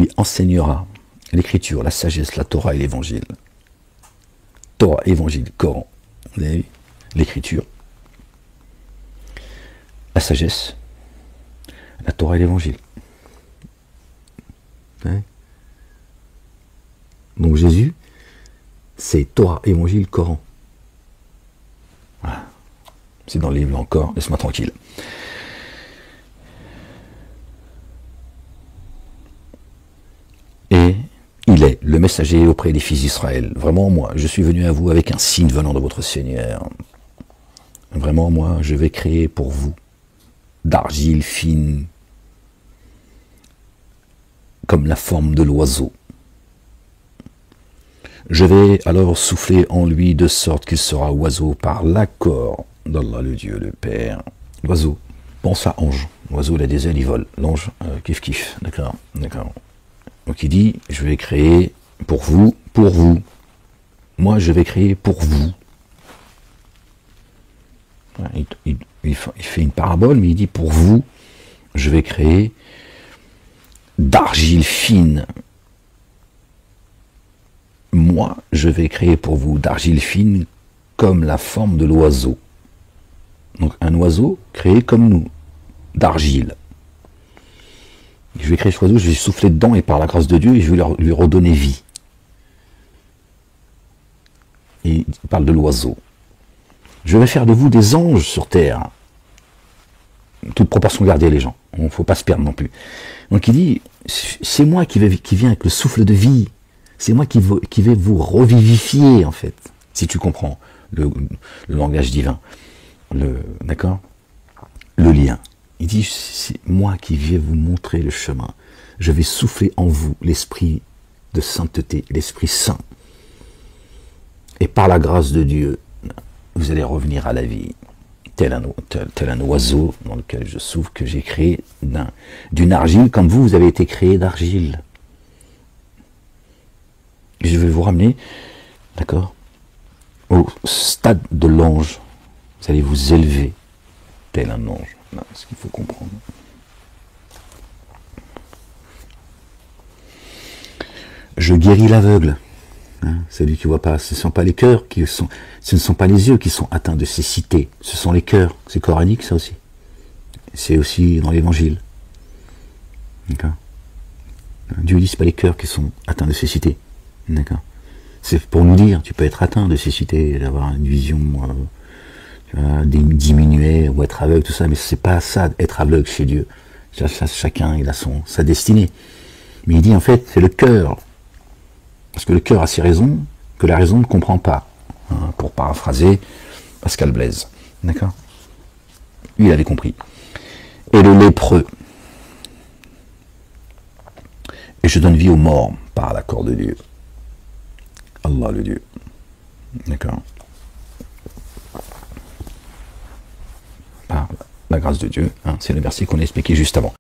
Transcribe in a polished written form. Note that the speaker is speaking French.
lui enseignera l'écriture, la sagesse, la Torah et l'évangile. Torah, évangile, Coran. Vous avez vu? L'écriture, la sagesse, la Torah et l'évangile. Hein? Donc Jésus, c'est Torah, évangile, Coran. Voilà. C'est dans le livre encore, laisse-moi tranquille. Et il est le messager auprès des fils d'Israël. Vraiment, moi, je suis venu à vous avec un signe venant de votre Seigneur. Vraiment, moi, je vais créer pour vous d'argile fine, comme la forme de l'oiseau. Je vais alors souffler en lui de sorte qu'il sera oiseau par l'accord d'Allah le Dieu, le Père. L'oiseau, pense à ange. L'oiseau, il a des ailes, il vole. L'ange, kiff kiff. D'accord, d'accord. Donc il dit, je vais créer pour vous, pour vous. Moi, je vais créer pour vous. Il fait une parabole, mais il dit, pour vous, je vais créer d'argile fine. Moi, je vais créer pour vous d'argile fine comme la forme de l'oiseau. Donc un oiseau créé comme nous, d'argile. Je vais créer cet oiseau, je vais souffler dedans et par la grâce de Dieu, et je vais lui redonner vie. Et il parle de l'oiseau. Je vais faire de vous des anges sur terre. Toute proportion gardée, les gens. Il ne faut pas se perdre non plus. Donc il dit, c'est moi qui viens avec le souffle de vie. C'est moi qui vais vous revivifier, en fait. Si tu comprends le langage divin. D'accord? Le lien. Il dit, c'est moi qui vais vous montrer le chemin. Je vais souffler en vous l'esprit de sainteté, l'esprit saint. Et par la grâce de Dieu, vous allez revenir à la vie. Tel un oiseau dans lequel je souffle, que j'ai créé d'une argile, comme vous avez été créé d'argile. Je vais vous ramener, d'accord, au stade de l'ange. Vous allez vous élever tel un ange. C'est ce qu'il faut comprendre. Je guéris l'aveugle. Hein, celui qui ne voit pas. Ce ne sont pas les cœurs ce ne sont pas les yeux qui sont atteints de cécité. Ce sont les cœurs. C'est coranique, ça aussi. C'est aussi dans l'évangile. D'accord. Dieu dit, ce n'est pas les cœurs qui sont atteints de cécité. D'accord. C'est pour nous dire, tu peux être atteint de cécité, d'avoir une vision diminuée ou être aveugle, tout ça, mais c'est pas ça, être aveugle chez Dieu. Chacun, il a sa destinée. Mais il dit, en fait, c'est le cœur. Parce que le cœur a ses raisons que la raison ne comprend pas. Hein, pour paraphraser Pascal Blaise. D'accord. Lui, il avait compris. Et le lépreux. Et je donne vie aux morts par l'accord de Dieu. Allah le Dieu. D'accord. Par la grâce de Dieu. Hein, c'est le verset qu'on a expliqué juste avant.